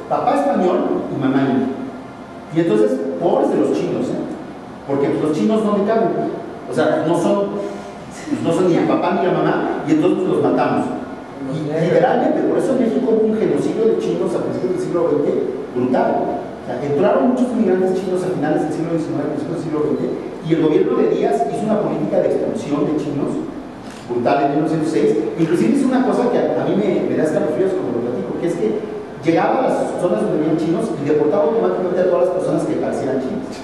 papá español y mamá india. Y entonces, pobres de los chinos, porque los chinos no le caben, o sea, no son ni el papá ni la mamá, y entonces los matamos. Y literalmente, por eso en México hubo un genocidio de chinos a principios del siglo XX brutal. O sea, entraron muchos inmigrantes chinos a finales del siglo XIX, a principios del siglo XX, y el gobierno de Díaz hizo una política de expulsión de chinos brutal en 1906. Inclusive hizo una cosa que a mí me da escalofríos como lo platico, que es que llegaba a las zonas donde vivían chinos y deportaba automáticamente a todas las personas que parecieran chinos.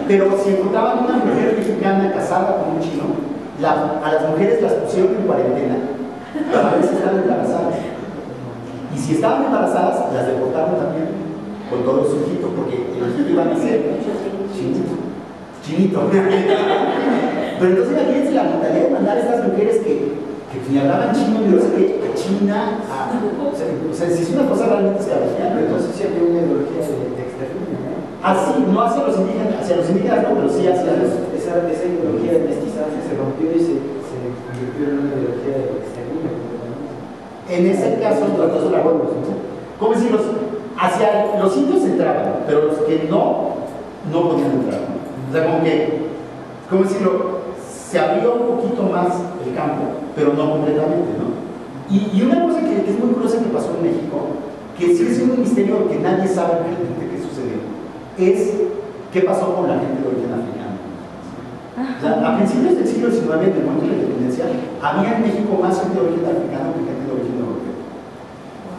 Pero si encontraban una mujer mexicana casada con un chino, a las mujeres las pusieron en cuarentena para ver si estaban embarazadas. Y si estaban embarazadas, las deportaron también con todo su hijito, porque el hijito iba a ser chinito. Pero entonces imagínense la mentalidad de mandar a estas mujeres que ni hablaban chino, ni no sé qué, a China, o sea, si es una cosa realmente escalofriante. Entonces sí había una ideología de exterminio, ¿no? Así, no hacia los indígenas no, pero sí hacia los... Esa ideología de mestizaje se rompió y se convirtió en una ideología de exterminio. En ese caso, trató sobre abuelos, ¿no? ¿Cómo decirlos? Hacia los indios entraban, pero los que no podían entrar, ¿no? O sea, como que, ¿cómo decirlo? Se abrió un poquito más el campo, pero no completamente, ¿no? Y una cosa que es muy curiosa que pasó en México, que sigue siendo un misterio que nadie sabe realmente qué sucedió, es qué pasó con la gente de origen africano. O sea, a principios del siglo XIX, en el momento de la independencia, había en México más gente de origen africano que gente de origen europeo.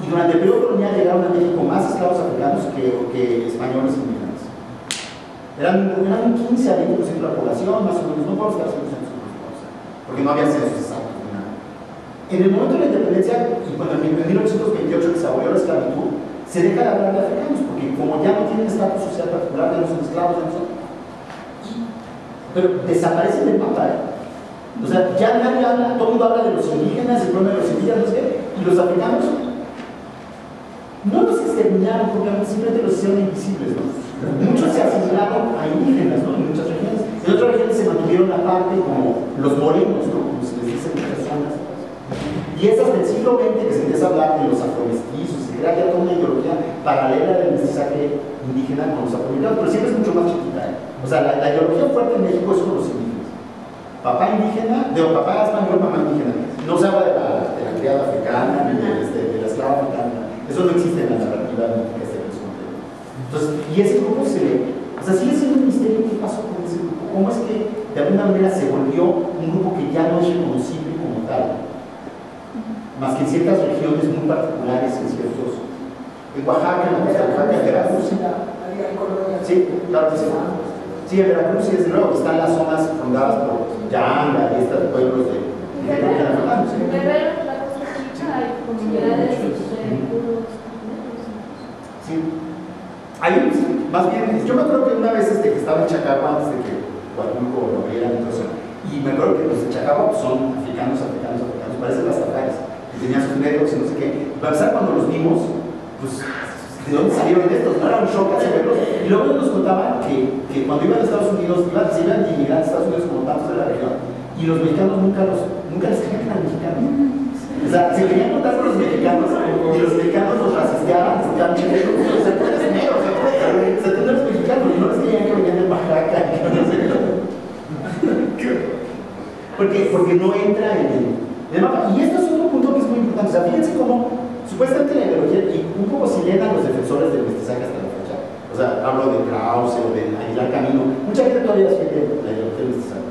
Y durante el periodo colonial llegaron a México más esclavos africanos que españoles y inmigrantes. Eran un 15 a 20% de la población, más o menos, no podemos estar 100%, porque no había censos exactos ni nada. En el momento de la independencia, y cuando en 1928 que se abolió la esclavitud, se deja de hablar de africanos, porque como ya no tienen estatus social particular, ya no son esclavos, ya no son... Pero desaparecen del mapa, O sea, ya nadie habla, todo el mundo habla de los indígenas, el problema de los indígenas, no sé qué, y los africanos no los exterminaron porque simplemente los hicieron invisibles, ¿no? Muchos se asimilaron a indígenas, ¿no? En muchas regiones. En otras regiones se mantuvieron aparte, como los morenos, ¿no? Como se les dice en muchas zonas. Y es hasta el siglo XX que se empieza a hablar de los afromestizos, se crea ya toda una ideología paralela del mestizaje indígena con los afroamericanos, pero siempre es mucho más chiquita, ¿eh? O sea, la ideología fuerte en México es con los indígenas. Papá indígena, papá español, mamá indígena. No se habla de la criada africana, ni de la esclava africana. Eso no existe en la narrativa que se les contó. Entonces, y ese grupo o sea, sigue siendo un misterio qué pasó con ese grupo. ¿Cómo es que de alguna manera se volvió un grupo que ya no es reconocible como tal? Más que en ciertas regiones muy particulares, en ciertos. En Oaxaca, en Veracruz. Sí, claro que sí. Sí, en Veracruz, y desde luego que están las zonas fundadas por Yanga y estos pueblos de hay comunidades sí. Hay más bien, yo me acuerdo que una vez que estaba en Chacagua, antes de que Huatulco lo abrieran, y me acuerdo que los de Chacagua pues, son africanos, parecen las tapares, que tenían sus negros y no sé qué. Para empezar, cuando los vimos, pues, ¿de dónde salieron estos? No era un shock hace verlos. Y luego nos contaban que cuando iban a Estados Unidos, se iban de inmigrantes a Estados Unidos como tantos de la región, y los mexicanos nunca les creían a los mexicanos. O sea, se querían contar con los mexicanos y los mexicanos los rasisteaban, se quedaban negros, o sea, tú eres negro, o sea, tú no eres mexicano, y no les creían que venían de Oaxaca, no sé qué. Porque no entra en el mapa. Y este es otro punto que es muy importante. O sea, fíjense cómo supuestamente la ideología, y un poco silenan los defensores del mestizaje hasta la fecha. O sea, hablo de Krause o de Aguilar Camino. Mucha gente todavía siente la ideología del mestizaje.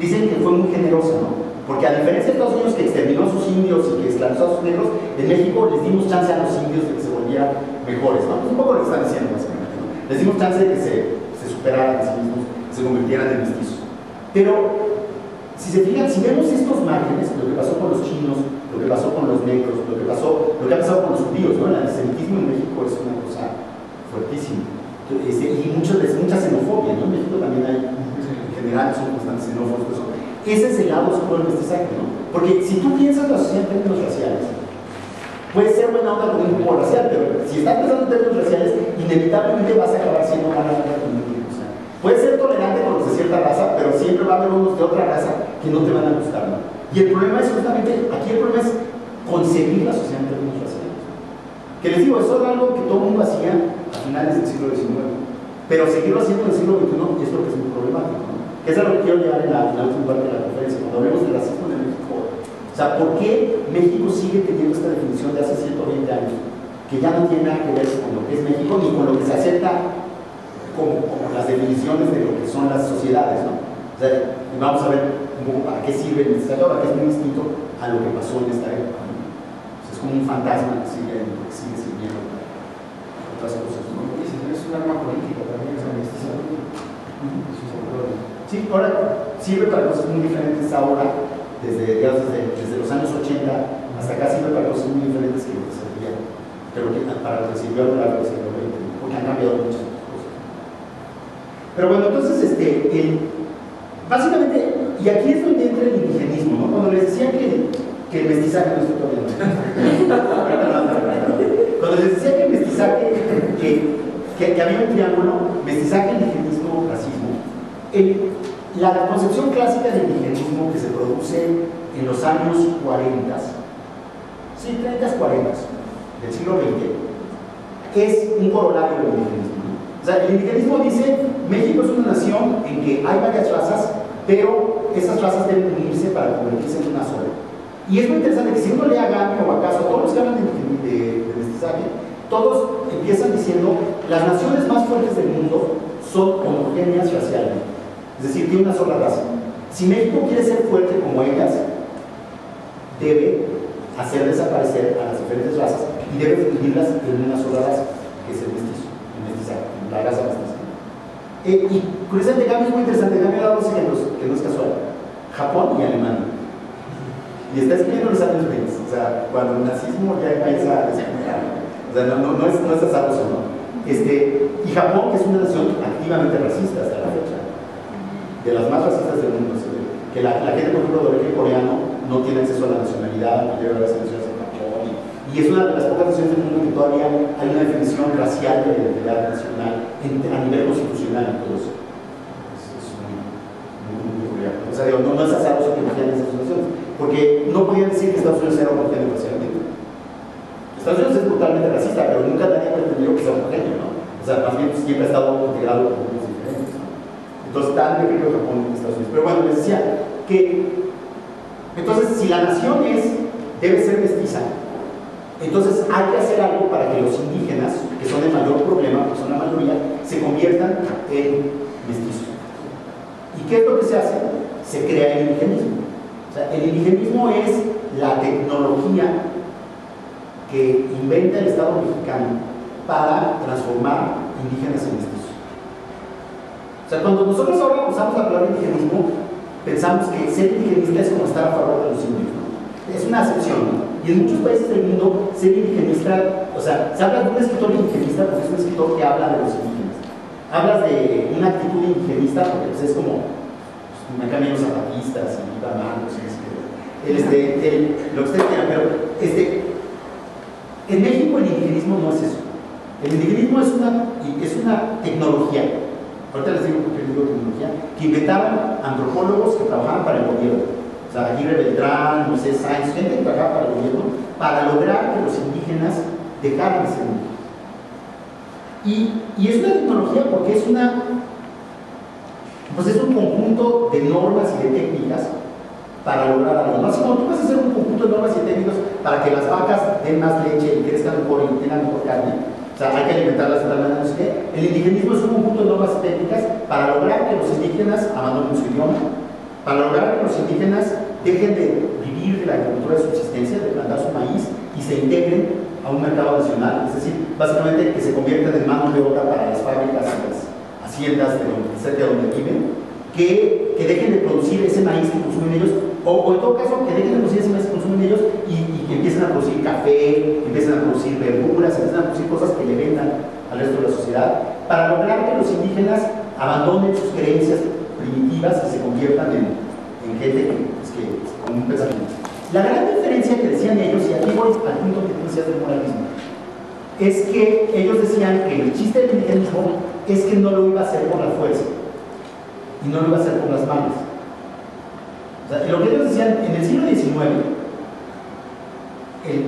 Dicen que fue muy generosa, ¿no? Porque a diferencia de Estados Unidos que exterminó a sus indios y que esclavizó a sus negros, en México les dimos chance a los indios de que se volvieran mejores, ¿no? Es un poco lo que están diciendo básicamente, ¿no? Les dimos chance de que se superaran a sí mismos, se convirtieran en mestizos. Pero, si se fijan, si vemos estos márgenes, lo que pasó con los chinos, lo que pasó con los negros, lo que ha pasado con los judíos, ¿no? El antisemitismo en México es una cosa fuertísima. Y mucha xenofobia, ¿no? En México también hay, en general, son bastante xenófobos. Ese es el lado oscuro del mestizaje, ¿no? Porque si tú piensas la sociedad en términos raciales, puede ser buena onda con un grupo racial, pero si estás pensando en términos raciales, inevitablemente vas a acabar siendo mala onda con un grupo. O sea, puedes ser tolerante con los de cierta raza, pero siempre va a haber unos de otra raza que no te van a gustar, ¿no? Y el problema es justamente, aquí el problema es concebir la sociedad en términos Que les digo, eso era algo que todo el mundo hacía a finales del siglo XIX, pero seguirlo haciendo en el siglo XXI es lo que es muy problemático, ¿no? Que es a lo que quiero llegar en la última parte de la conferencia, cuando hablemos del racismo en México. O sea, ¿por qué México sigue teniendo esta definición de hace 120 años, que ya no tiene nada que ver con lo que es México ni con lo que se acepta como las definiciones de lo que son las sociedades, ¿no? O sea, vamos a ver un poco para qué sirve el ahora, que es muy distinto a lo que pasó en esta época, ¿no? O sea, es como un fantasma que sigue sirviendo otras cosas, ¿no? Es un arma política también, esa mestización. Sí, ahora sirve para cosas muy diferentes ahora, desde los años 80 hasta acá sirve para cosas muy diferentes que lo que servía, pero que para lo que sirvió a lo largo del siglo XX, porque han cambiado muchas cosas. Pero bueno, entonces, básicamente, y aquí es donde entra el indigenismo, ¿no? Cuando les decía que el mestizaje, no estoy todavía cuando les decía que el mestizaje, que había un triángulo, mestizaje, indigenismo, racismo, la concepción clásica del indigenismo que se produce en los años 40, sí, 30, 40 del siglo XX, es un corolario del indigenismo, ¿no? O sea, el indigenismo dice, México es una nación en que hay varias razas, pero esas razas deben unirse para convertirse en una sola. Y es muy interesante que si uno lee a Gami o acaso a todos los que hablan de mestizaje, todos empiezan diciendo, las naciones más fuertes del mundo son homogéneas racialmente. Es decir, tiene una sola raza. Si México quiere ser fuerte como ellas, debe hacer desaparecer a las diferentes razas y debe fundirlas en una sola raza, que es el mestizaje, la raza mestiza. Y curiosamente, Gami es muy interesante. Gami ha dado dos ejemplos que no es casual: Japón y Alemania. Y está escribiendo los años 20, o sea, cuando el nazismo ya empieza a despuntar. O sea, no es azaroso, ¿no? Y Japón, que es una nación activamente racista hasta la fecha, de las más racistas del mundo, que la gente, por ejemplo, de origen coreano no tiene acceso a la nacionalidad, no llega a las elecciones en Japón, y es una de las pocas naciones del mundo que todavía hay una definición racial de la identidad nacional a nivel constitucional y todo eso. Es muy curioso. O sea, digo, no es azaroso que no tengan esas situaciones, porque no podían decir que Estados Unidos era homogéneo racialmente. Estados Unidos es brutalmente racista, pero nunca nadie ha pretendido que sea homogéneo, ¿no? O sea, más bien siempre ha estado integrado con grupos diferentes, ¿no? Entonces, tan definido Japón y Estados Unidos. Pero bueno, les decía que, entonces, si la nación debe ser mestiza, entonces hay que hacer algo para que los indígenas, que son el mayor problema, porque son la mayoría, se conviertan en mestizos. ¿Y qué es lo que se hace? Se crea el indigenismo. O sea, el indigenismo es la tecnología que inventa el Estado mexicano para transformar indígenas en mestizos. O sea, cuando nosotros ahora usamos la palabra indigenismo, pensamos que ser indigenista es como estar a favor de los indios, ¿no? Es una acepción, ¿no? Y en muchos países del mundo, ser indigenista, o sea, se habla de un escritor indigenista porque es un escritor que habla de los indígenas. Hablas de una actitud indigenista porque pues, es como me cambian los zapatistas y viva manos y lo que ustedes quieran, pero en México el indigenismo no es eso. El indigenismo es una tecnología, ahorita les digo por qué digo tecnología, que inventaron antropólogos que trabajaban para el gobierno. O sea, Aguirre Beltrán, Moisés Sáenz, gente que trabajaba para el gobierno, para lograr que los indígenas dejaran de ser indígenas. Y es una tecnología porque es un conjunto de normas y de técnicas para lograr algo. No, si no, tú puedes hacer un conjunto de normas y técnicas para que las vacas den más leche y crezcan mejor y tengan mejor carne. O sea, hay que alimentarlas de tal manera, no sé qué. El indigenismo es un conjunto de normas y técnicas para lograr que los indígenas abandonen su idioma, para lograr que los indígenas dejen de vivir de la agricultura de subsistencia, de plantar su maíz y se integren a un mercado nacional. Es decir, básicamente que se conviertan en mano de obra para las fábricas y las haciendas cerca de donde viven, que dejen de producir ese maíz que consumen ellos, o en todo caso que dejen de producir ese maíz que consumen ellos y que empiecen a producir café, empiecen a producir verduras, empiecen a producir cosas que le vendan al resto de la sociedad, para lograr que los indígenas abandonen sus creencias primitivas y se conviertan en gente con un pensamiento. La gran diferencia que decían ellos, y aquí voy al punto que tú decías del moralismo, es que ellos decían que el chiste del indigenismo es que no lo iba a hacer por la fuerza y no lo iba a hacer por las manos. O sea, lo que ellos decían en el siglo XIX